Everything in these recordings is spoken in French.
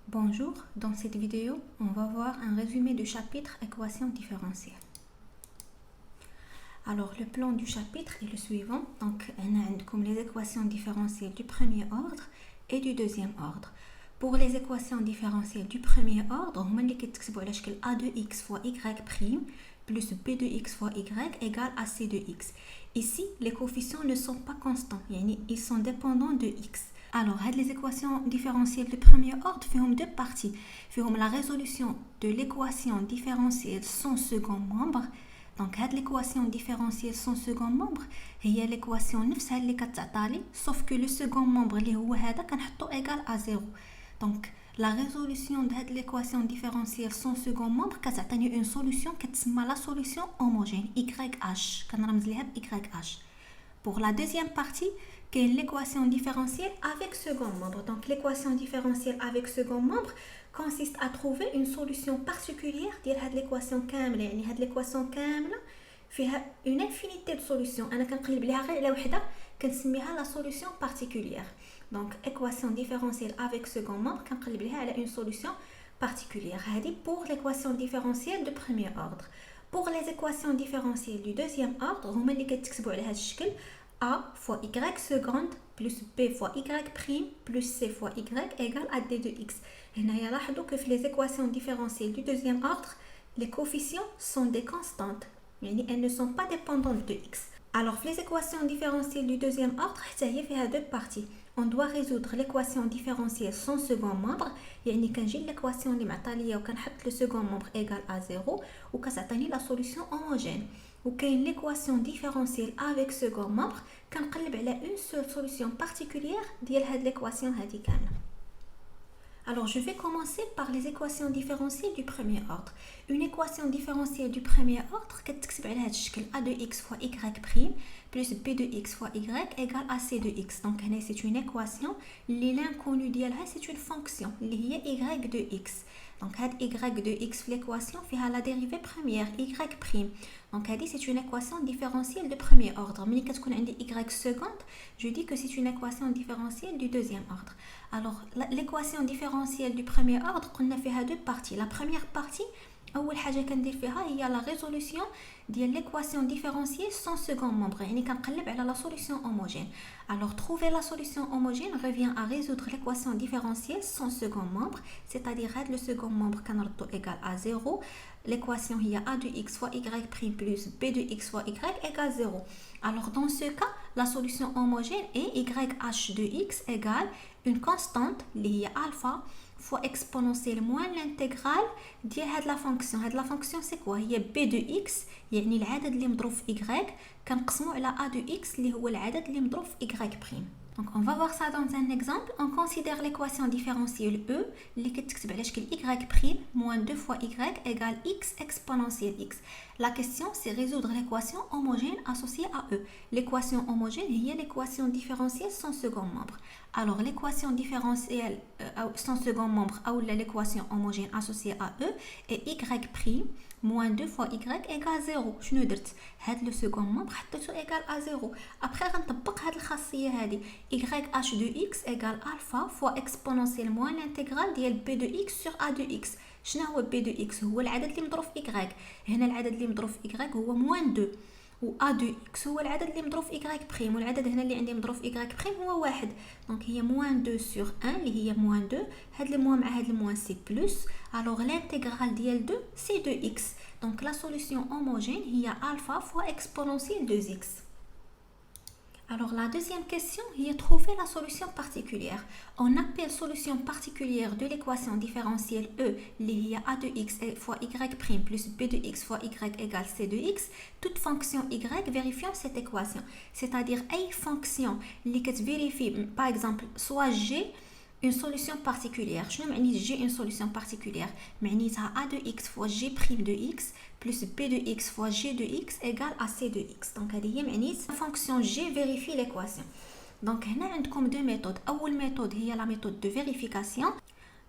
Bonjour, dans cette vidéo, on va voir un résumé du chapitre équations différentielles. Alors, le plan du chapitre est le suivant. Donc, on a comme les équations différentielles du premier ordre et du deuxième ordre. Pour les équations différentielles du premier ordre, on va écrire a de x fois y' plus b de x fois y égale à c de x. Ici, les coefficients ne sont pas constants, ils sont dépendants de x. Alors, les équations différentielles de premier ordre font deux parties. Font la résolution de l'équation différentielle sans second membre. Donc, l'équation différentielle sans second membre هي l'équation نفسها اللي كتعطالي sauf que le second membre اللي هو هذا كنحطو égal à 0. Donc, la résolution de l'équation différentielle sans second membre كتعطيني une solution كتسمى la solution homogène YH كنرمز ليها ب YH. Pour la deuxième partie, qui est l'équation différentielle avec second membre. Donc, l'équation différentielle avec second membre consiste à trouver une solution particulière de l'équation كاملة. يعني هاد l'équation كاملة فيها une infinité de solutions. أنا كنقلب ليها غير على وحدة كنسميها la solution particulière. Donc, équation différentielle avec second membre كنقلب ليها على une solution particulière. هذه pour l'équation différentielle de premier ordre. Pour les équations différentielles du deuxième ordre, هما اللي كتكتبوا على هذا الشكل a fois y seconde plus b fois y prime plus c fois y égale à d de x. هنا لاحظوا que les équations différentielles du deuxième ordre, les coefficients sont des constantes. elles ne sont pas dépendantes de x. Alors, les équations différentielles du deuxième ordre, il y a deux parties. On doit résoudre l'équation différentielle sans second membre. يعني كنجي l'équation اللي معطاليه وكنحط le second membre égal à 0 وكتعطيني la solution homogène. وكاين l'équation différentielle avec second membre كنقلب على une seule solution particulière ديال هاد l'équation هادي كامله. Alors, je vais commencer par les équations différentielles du premier ordre. Une équation différentielle du premier ordre كتكتب على هذا الشكل a de x fois y prime plus b de x fois y égale à c de x. Donc, c'est une équation اللي l'inconnu ديالها c'est une fonction اللي هي y de x. Donc, y de x في l'équation فيها la dérivée première y prime. Donc, c'est une équation différentielle de premier ordre. Mais quand on a y seconde, je dis que c'est une équation différentielle du deuxième ordre. Alors, l'équation différentielle du premier ordre, on a fait deux parties. La première partie, أول حاجة كندير فيها هي la résolution ديال l'équation différentielle sans second membre. يعني كنقلب على la solution homogène. Alors, trouver la solution homogène revient à résoudre l'équation différentielle sans second membre, c'est-à-dire le second membre كنردو égal à 0. L'équation هي a de x fois y prime plus b de x fois y égale 0. Alors, dans ce cas, la solution homogène est yh de x égale une constante اللي هي alpha fois exponentielle moins l'intégrale ديال هاد لا فونكسيون. هاد لا فونكسيون سي كوا هي b de x يعني العدد اللي مضروب في y كنقسمو على a de x اللي هو العدد اللي مضروب في y prime. Donc, on va voir ça dans un exemple. On considère l'équation différentielle E اللي كتكتب على شكل y prime moins 2 fois y égale x exponentielle x. La question, c'est résoudre l'équation homogène associée à E. L'équation homogène est l'équation différentielle sans second membre. Alors, l'équation différentielle sans second membre ou l'équation homogène associée à E est y prime moins 2 fois y égale 0. شنو درت؟ هاد لو second membre حطيته égal à 0. Après, غنطبق هاد الخاصية هادي YH de x égale alpha fois exponentielle moins l'intégrale ديال b de x sur a de x. شنو هو b de x؟ هو العدد اللي مضروب في y. هنا العدد اللي مضروب في y هو moins 2 و a de x هو العدد اللي مضروب في y prime والعدد هنا اللي عندي مضروب في y prime هو 1. دونك هي moins 2 sur 1 اللي هي moins 2. هاد الموان مع هاد الموان سي بلس. alors l'intégrale ديال 2 c'est 2x. donc la solution homogène هي alpha fois exponentielle de x. Alors, la deuxième question est trouver la solution particulière. On appelle solution particulière de l'équation différentielle E, qui est a de x fois y prime plus b de x fois y égale c de x, toute fonction y vérifiant cette équation. C'est-à-dire, une fonction qui vérifie, par exemple, soit g, une solution particulière. Je ne dis g une solution particulière. Mais a de x fois g prime de x plus b de x fois g de x égale à c de x. Donc, la fonction g vérifie l'équation. Donc, on a deux méthodes. La méthode est la méthode de vérification.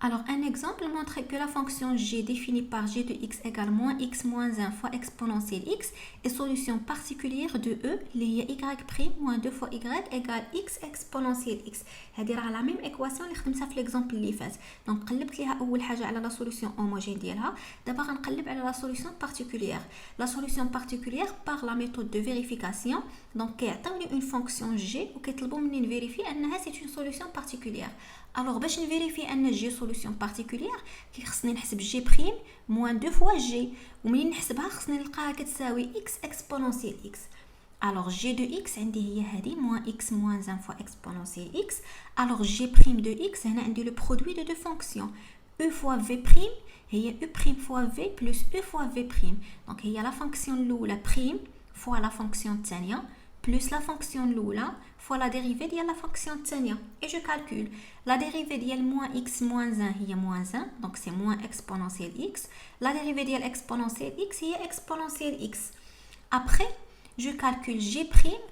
Alors, un exemple montre que la fonction g définie par g de x égale moins x moins 1 fois exponentielle x est solution particulière de e اللي هي y' moins 2 fois y égale x exponentielle x. هذه راه la même équation اللي خدمتها في l'exemple اللي فات. دونك قلبت ليها اول حاجه على la solution homogène ديالها. دابا غنقلب على la solution particulière. La solution particulière par la méthode de vérification. دونك كيعطيوني une fonction g وكيطلبوا مني نفيريفي انها c'est une solution particulière. Alors, باش نفيريفي ان جي سوليوشن بارتيكولير خصني نحسب جي بريم موان 2 فوا جي ومنين نحسبها خصني نلقاها كتساوي اكس اكسبونونسيال اكس. alors جي دو اكس عندي هي هذه موان اكس موان 1 فوا اكسبونونسيال اكس. alors جي بريم دو اكس هنا عندي لو برودوي دو دو فونكسيون او فوا في بريم هي او بريم فوا في بلس او فوا في بريم. دونك هي لا فونكسيون الاولى بريم فوا لا فونكسيون الثانيه plus la fonction l'oula fois la dérivée de la fonction tania. Et je calcule. La dérivée de moins x moins 1 est moins 1, donc c'est moins exponentielle x. La dérivée de exponentielle x est exponentielle x. Après, je calcule g'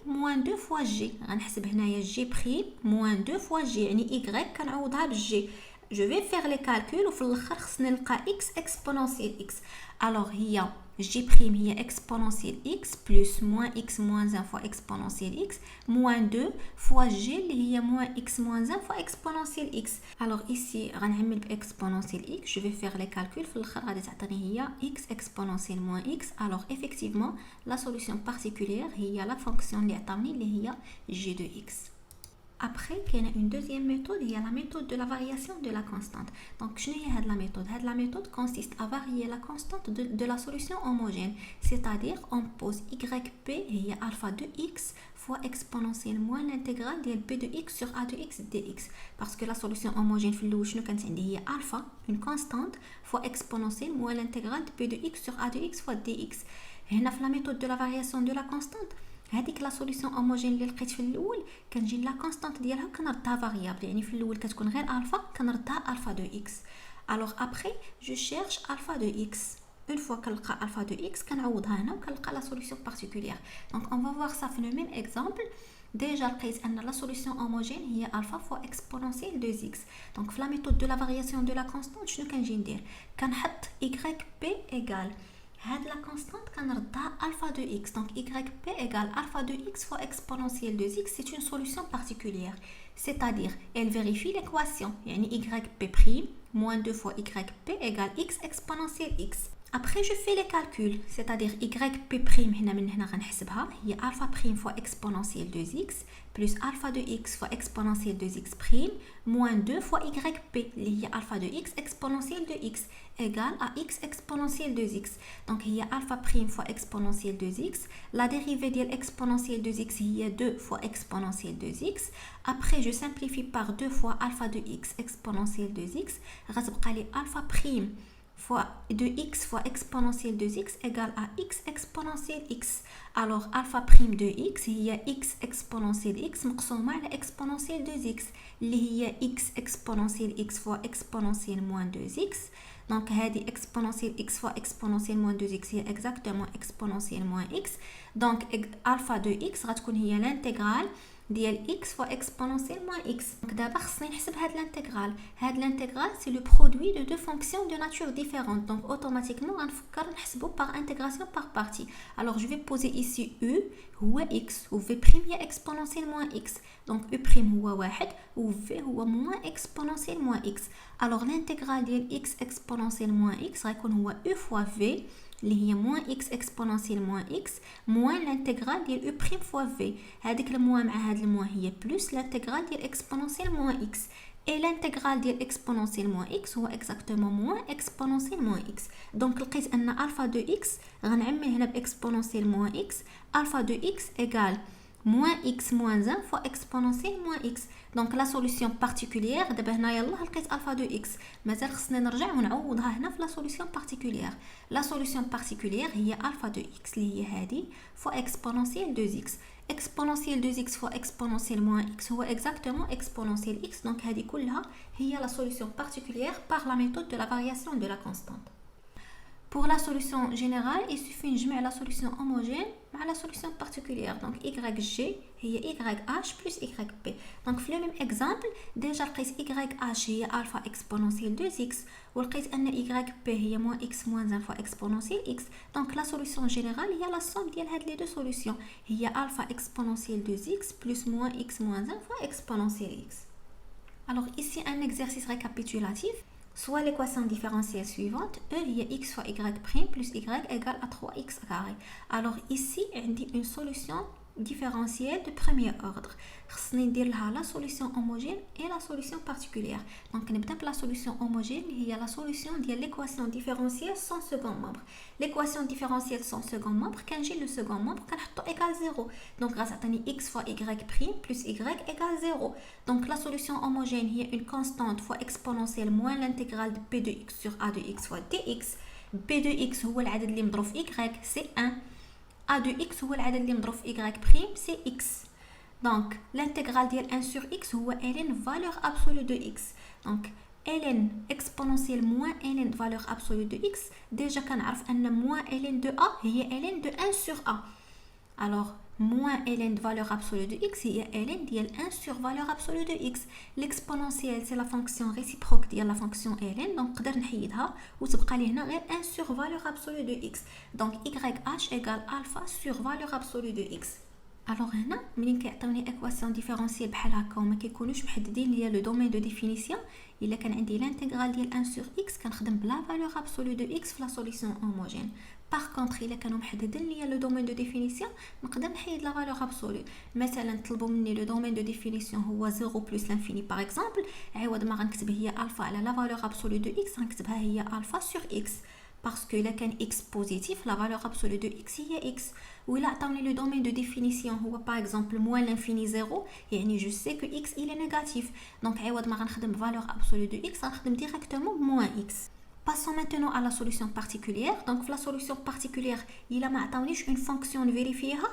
moins 2 fois g. غنحسب هنايا g' moins 2 fois g, يعني y كنعوضها بالg. Je vais faire les calculs وفي الاخر خصني نلقى x exponentielle x. alors هي g' هي exponentielle x plus moins x moins 1 fois exponentielle x moins 2 fois g اللي هي moins x moins 1 fois exponentielle x. alors ici غنعمل بexponentielle x. je vais faire les calculs في الاخر غادي تعطيني هي x exponentielle moins x. alors effectivement la solution particulière هي la fonction اللي عطاوني اللي هي g de x. Après, il y a une deuxième méthode, il y a la méthode de la variation de la constante. Donc, je la méthode. La méthode consiste à varier la constante de la solution homogène. C'est-à-dire, on pose yp, il y a alpha de x fois exponentielle moins l'intégrale de b de x sur a de x dx. Parce que la solution homogène, il y a alpha, une constante, fois exponentielle moins l'intégrale de b de x sur a de x fois dx. Et on a la méthode de la variation de la constante. هذيك لا سوليوشن هوموجين اللي لقيت في الاول كنجي لا كونستانت ديالها كنردها فاريابل يعني في الاول كتكون غير الفا كنردها الفا دو اكس. alors après je cherche alpha de x. une fois كنلقى alpha de x كنعوضها هنا وكنلقى لا سوليوشن بارتيكولير. donc on va voir ça في le même exemple. déjà لقيت ان لا سوليوشن هوموجين هي alpha fois exponentielle de x. donc في la méthode de la variation de la constante شنو كنجي ندير كنحط yp égale هاد la constante كنردها alpha de x. donc yp égale alpha de x fois exponentielle de x. c'est une solution particulière. c'est-à-dire elle vérifie l'équation يعني yp' moins 2 fois yp égale x exponentielle x. Après je fais les calculs, c'est-à-dire yp' هنا من هنا غنحسبها هي alpha prime fois exponentielle de x plus alpha de x fois exponentielle de x prime moins 2 fois yp اللي هي alpha de x exponentielle de x égale à x exponentielle de x. donc هي alpha prime fois exponentielle de x. la dérivée de l'exponentielle de x هي 2 fois exponentielle de x. après je simplifie par 2 fois alpha de x exponentielle de x غتبقى لي alpha prime fois de x fois exponentielle de x égale à x exponentielle x. alors alpha prime de x هي x exponentielle x مقسومة على exponentielle de x اللي هي x exponentielle x fois exponentielle moins 2x. donc هذه exponentielle x fois exponentielle moins 2x هي exactement exponentielle moins x. donc alpha de x غتكون هي l'intégrale ديال x fois exponentielle moins x. donc d'abord خصني نحسب هاد l'intégrale. هاد l'intégrale c'est le produit de deux fonctions de nature différente. donc automatiquement غنفكر نحسبه par intégration par partie. alors je vais poser ici u هو x و v' هي exponentielle moins x. donc u' هو 1 و v هو moins exponentielle moins x. alors l'intégrale ديال x exponentielle moins x غيكون هو u fois v اللي هي moins x exponentielle moins x moins l'intégrale ديال u' fois v. هذيك الموان مع هاد الموان هي plus l'intégrale ديال exponentielle moins x. et l'intégrale ديال exponentielle moins x هو exactement moins exponentielle moins x. donc لقيت ان alpha de x غنعمل هنا بexponentielle moins x. alpha de x égale moins x moins 1 fois exponentielle moins x. donc la solution particulière دابا هنا يلاه لقيت alpha de x مازال خصني نرجع ونعوضها هنا في la solution particulière. la solution particulière هي alpha de x اللي هي هذه fois exponentielle de x. exponentielle de x fois exponentielle moins x هو exactement exponentielle x. donc هذه كلها هي la solution particulière par la méthode de la variation de la constante. Pour la solution générale, il suffit نجمع la solution homogène مع la solution particulière. Donc YG هي YH plus YB. Donc في le même exemple, déjà لقيت YH هي alpha exponentielle 2x ولقيت أن YB هي moins x moins 1 fois exponentielle x. Donc la solution générale هي la somme ديال هاد les deux solutions. هي alpha exponentielle 2x plus moins x moins 1 fois exponentielle x. Alors ici un exercice récapitulatif. Soit l'équation différentielle suivante, E il y a x fois y prime plus y égale à 3x carré. Alors ici, on dit une solution différentielle de premier ordre. On va la solution homogène et la solution particulière. Donc on va la solution homogène, il y a la solution de l'équation différentielle sans second membre. L'équation différentielle sans second membre, quand j'ai le second membre, quand on égale 0. Donc grâce à x fois y prime plus y égale 0. Donc la solution homogène, il y a une constante fois exponentielle moins l'intégrale de p de x sur a de x fois dx. p de x هو العدد اللي مضروب في y, c'est 1. a de x هو العدد اللي مضروب في y prime, c'est x. Donc l'intégrale ديال 1 sur x هو ln valeur absolue de x. Donc ln exponentielle moins ln valeur absolue de x. Déjà كنعرف أن moins ln de a هي ln de 1 sur a. Alors moins ln de valeur absolue de x هي ln ديال 1 sur valeur absolue de x. L'exponentielle c'est la fonction réciproque ديال la fonction ln. Donc نقدر نحيدها وتبقى لي هنا غير 1 sur valeur absolue de x. Donc yh égale alpha sur valeur absolue de x. Alors هنا منين كيعطيوني équation différentielle بحال هكا وما كيكونوش محددين ليا لو دومين دو ديفينيسيون، الا كان عندي l'intégrale ديال 1 sur x كنخدم بلا valeur absolue de x في la solution homogène. Par contre الا كانوا محددين ليا لو دومين دو ديفينيسيون نقدر نحيد لا valeur absolue. مثلا طلبوا مني لو دومين دو ديفينيسيون هو 0 plus l'infini par exemple، عوض ما غنكتب هي alpha على la valeur absolue de x غنكتبها هي alpha sur x. Parce que là quand x positif, la valeur absolue de x هي x. ou là عطاوني le domaine de définition هو par exemple moins l'infini 0 يعني je sais que x il est négatif. Donc عوض ما غنخدم valeur absolue de x غنخدم directement moins x. Passons maintenant à la solution particulière. Donc la solution particulière il a ما عطاونيش une fonction نفيريفيها.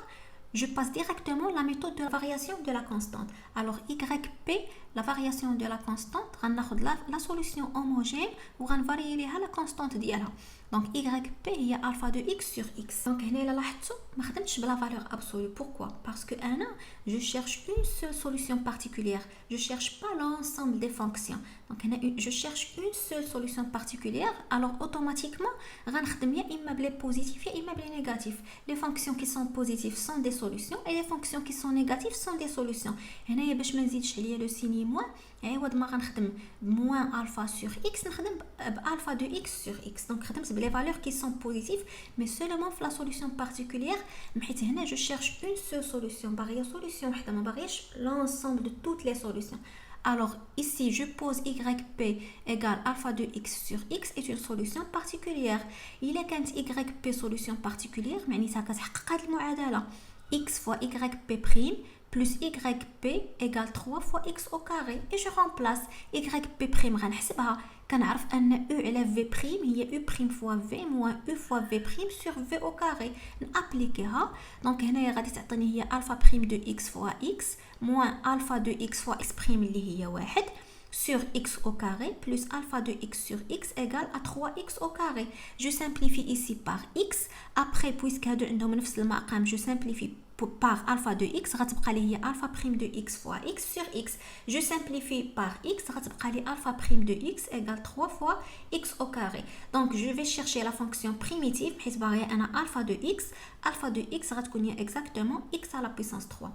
Je passe directement la méthode de variation de la constante. Alors YP, la variation de la constante, on va la solution homogène ou on va varier la constante d'IA. Donc YP il y a alpha de x sur x. Donc هنا لا لاحظتوا ما خدمتش بلا valeur absolue. Pourquoi? Parce que أنا je cherche une seule solution particulière. Je cherche pas l'ensemble des fonctions. Donc je cherche une seule solution particulière. Alors automatiquement غنخدم يا إما بلي positif يا إما بلي négatif. Les fonctions qui sont positives sont des solutions et les fonctions qui sont négatives sont des solutions. هنايا باش ما نزيدش عليا لو سيني موان عوض ما غنخدم moins alpha sur x نخدم alpha de x sur x. Donc خدمت les valeurs qui sont positives mais seulement في la solution particulière حيت هنا je cherche une seule solution باغيه solution وحده ما باغيش l'ensemble de toutes les solutions. Alors ici je pose yp égale alpha de x sur x est une solution particulière. إلا كانت yp solution particulière معناتها كتحقق هذه المعادله x fois yp prime plus yp égale 3 fois x au carré et je remplace yp prime غنحسبها كنعرف ان e على v prime هي u prime fois v moins u fois v prime sur v au carré نابليكيها. دونك هنايا غادي تعطيني هي alpha prime de x fois x moins alpha de x fois x prime اللي هي 1 sur x au carré plus alpha de x sur x égale à 3x au carré. Je simplifie ici par x. Après puisque هادو عندهم نفس المقام je simplifie par alpha de x غتبقى لي هي alpha prime de x fois x sur x. Je simplifie par x غتبقى لي alpha prime de x égale 3 fois x au carré. Donc je vais chercher la fonction primitive حيت باغيه انا alpha de x. alpha de x غتكون هي exactement x à la puissance 3.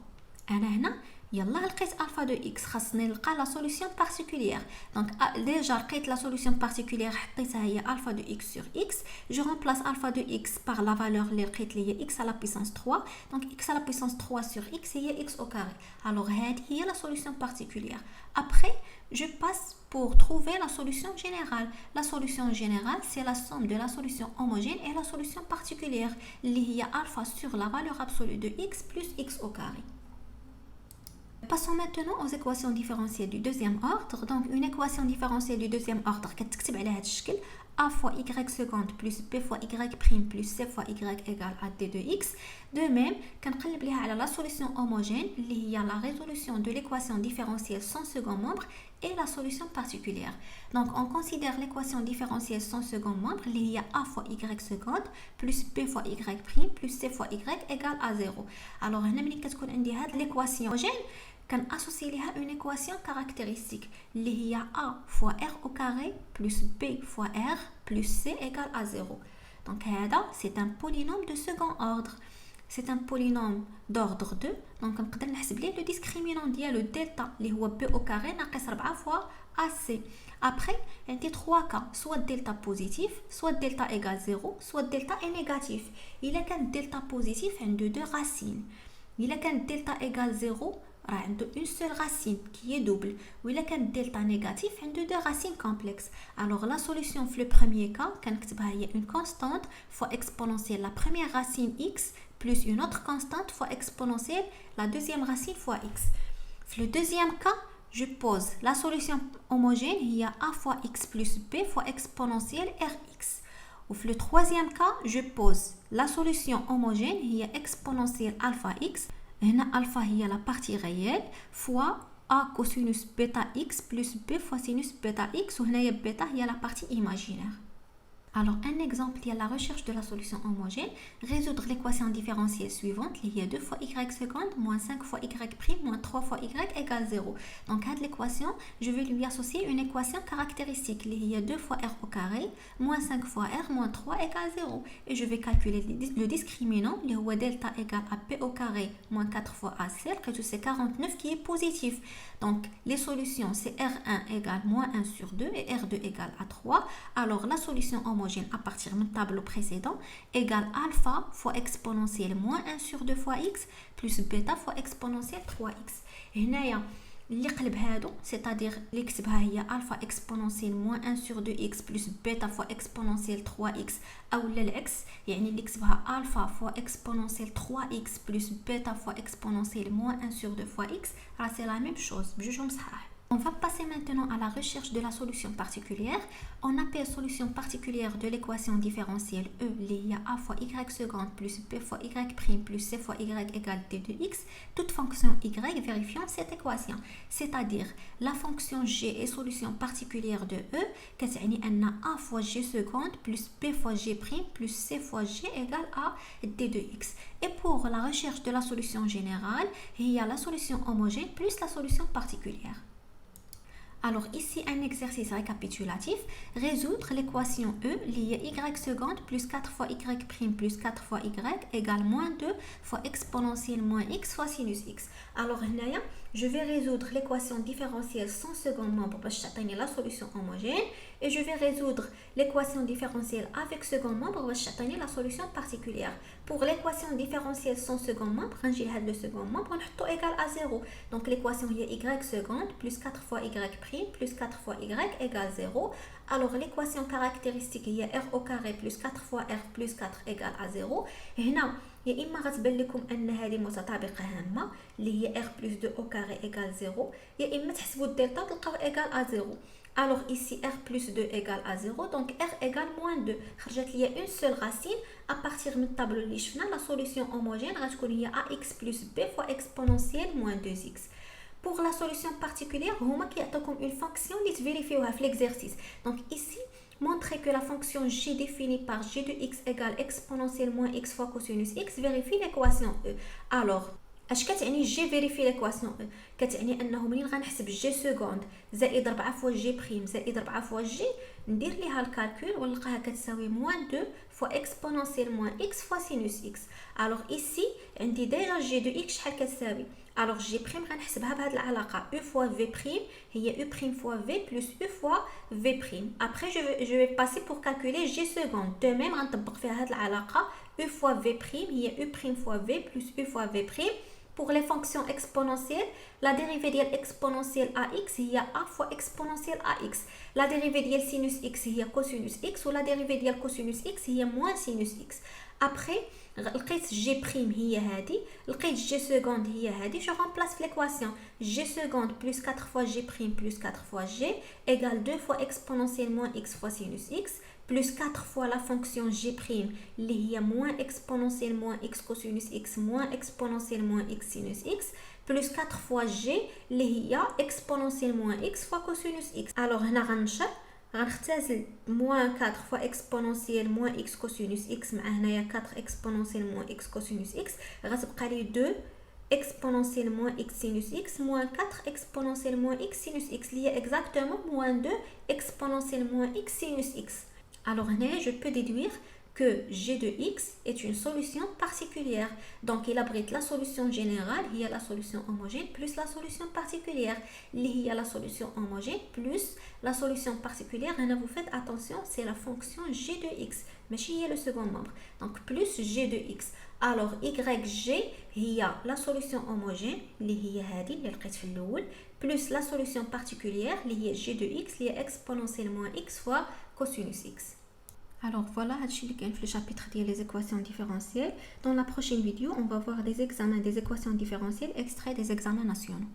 انا هنا يلا لقيت alpha de x خاصني نلقى la solution particulière. Donc déjà لقيت la solution particulière حطيتها هي alpha de x sur x. Je remplace alpha de x par la valeur اللي لقيت لي هي x à la puissance 3. Donc x à la puissance 3 sur x هي x au carré. Alors هذه هي la solution particulière. Après je passe pour trouver la solution générale. La solution générale c'est la somme de la solution homogène et la solution particulière اللي هي alpha sur la valeur absolue de x plus x au carré. Passons maintenant aux équations différentielles du deuxième ordre. Donc une équation différentielle du deuxième ordre كتكتب على هذا الشكل a fois y seconde plus b fois y prime plus c fois y égale à d de x. De même كنقلب ليها على la solution homogène اللي هي la résolution de l'équation différentielle sans second membre et la solution particulière. Donc on considère l'équation différentielle sans second membre, il y a a fois y seconde plus b fois y prime plus c fois y égale à 0. Alors هنا ملي كتكون عندي هاد l'équation homogène كنأسوسي ليها une équation caractéristique اللي هي a fois r au carré plus b fois r plus c égale à 0. Donc هذا c'est un polynôme de second ordre. C'est un polynôme d'ordre 2. Donc نقدر نحسب ليه le discriminant ديالو delta اللي هو b au carré ناقص 4 fois ac. Après, il y a 3 cas, soit delta positif, soit delta égale 0, soit delta est négatif. Il y a qu'un delta positif, il y a deux racines. Il y a qu'un delta égale 0, il y a une seule racine qui est double. Il y a qu'un delta négatif, il y a deux racines complexes. Alors la solution pour le premier cas, il y a une constante fois exponentielle la première racine x plus une autre constante fois exponentielle la deuxième racine fois x. Pour le deuxième cas, je pose la solution homogène, il y a a fois x plus b fois exponentielle rx. Ou le troisième cas, je pose la solution homogène, il y a exponentielle alpha x. Et alpha, il y a la partie réelle fois a cosinus bêta x plus b fois sinus bêta x. Ou bêta, il y a la partie imaginaire. Alors, un exemple, il y a la recherche de la solution homogène. Résoudre l'équation différentielle suivante. Il y a 2 fois y seconde, moins 5 fois y prime, moins 3 fois y égale 0. Donc, à l'équation, je vais lui associer une équation caractéristique. Il y a 2 fois r au carré, moins 5 fois r, moins 3 égale 0. Et je vais calculer le discriminant. Il y a delta égale à p au carré, moins 4 fois ac, que c'est 49 qui est positif. Donc, les solutions, c'est R1 égale moins 1 sur 2 et R2 égale à 3. Alors, la solution homogène à partir du tableau précédent égale alpha fois exponentielle moins 1 sur 2 fois x plus bêta fois exponentielle 3x. Et هنايا اللي قلب هادو c'est-à-dire اللي كتبها هي alpha exponentielle moins 1 sur 2x plus bêta fois exponentielle 3x او العكس يعني اللي كتبها alpha fois exponentielle 3x plus bêta fois exponentielle moins 1 sur 2 fois x راه c'est la même chose بجوجهم صحاح. On va passer maintenant à la recherche de la solution particulière. On appelle solution particulière de l'équation différentielle E liée à a fois y seconde plus b fois y prime plus c fois y égale d de x, toute fonction y vérifiant cette équation. C'est-à-dire la fonction g est solution particulière de E, كتعني أن a fois g seconde plus b fois g prime plus c fois g égale à d de x. Et pour la recherche de la solution générale, il y a la solution homogène plus la solution particulière. Alors ici, un exercice récapitulatif. Résoudre l'équation E liée y seconde plus 4 fois y prime plus 4 fois y égale moins 2 fois exponentielle moins x fois sinus x. Alors هنايا, je vais résoudre l'équation différentielle sans second membre باش تعطيني la solution homogène et je vais résoudre l'équation différentielle avec second membre باش تعطيني la solution particulière. Pour l'équation différentielle sans second membre, غنجي لهاد le second membre ونحطو égal à 0. Donc l'équation هي y seconde plus 4 fois y prime plus 4 fois y égale 0. Alors l'équation caractéristique هي r au carré plus 4 fois r plus 4 égale à 0. هنا يا إما غتبان لكم أن هذه متطابقة هامة اللي هي r plus 2 au carré égale 0 يا إما تحسبوا الدلتا وتلقاو égal à 0. Alors ici r plus 2 égale à 0 donc r égale moins 2. خرجت لي une seule racine à partir من الطابلو اللي شفنا la solution homogène غتكون هي ax plus b fois exponentielle moins 2x. Pour la solution particulière, هما كيعطيوكم une fonction اللي تفيريفيوها في l'exercice. Donc ici, montrez que la fonction g définie par g de x égale exponentielle moins x fois cosinus x vérifie l'équation E. Alors, اش كتعني g vérifie l'équation E؟ كتعني انه منين غنحسب g seconde زائد 4 fois g prime زائد 4 fois g ندير ليها الكالكول ونلقاها كتساوي moins 2 fois exponentielle moins x fois sinus x. Alors ici, عندي déjà g de x شحال كتساوي؟ Alors g prime غنحسبها بهاد العلاقة u fois v prime هي u prime fois v plus u fois v prime. Après je vais passer pour calculer g seconde. De même غنطبق فيها هاد العلاقة u fois v prime هي u prime fois v plus u fois v prime. Pour les fonctions exponentielles, la dérivée de exponentielle ax هي a fois exponentielle ax. La dérivée de sinus x هي cosinus x ou la dérivée de cosinus x هي moins sinus x. Après, لقيت g prime هي هذه, لقيت g seconde هي هذه, je remplace l'équation g seconde plus 4 fois g prime plus 4 fois g égale 2 fois exponentielle moins x fois sinus x plus 4 fois la fonction g prime اللي هي moins exponentielle moins x cosinus x moins exponentielle moins x sinus x plus 4 fois g اللي هي exponentielle moins x fois cosinus x. alors هنا غنشر غنختزل moins 4 fois exponentielle moins x cosinus x مع هنايا 4 exponentielle moins x cosinus x غتبقى لي 2 exponentielle moins x sinus x moins 4 exponentielle moins x sinus x اللي هي exactement moins 2 exponentielle moins x sinus x. alors هنا je peux déduire que g de x est une solution particulière. Donc, il abrite la solution générale, il y a la solution homogène, plus la solution particulière. Il y a la solution homogène, plus la solution particulière. Et là, vous faites attention, c'est la fonction g de x. Mais il y a le second membre. Donc, plus g de x. Alors, yg, il y a la solution homogène, plus la solution particulière, il y a g de x, il y a exponentielle moins x fois cosinus x. Alors voilà, le chapitre des équations différentielles. Dans la prochaine vidéo, on va voir des examens des équations différentielles extraits des examens nationaux.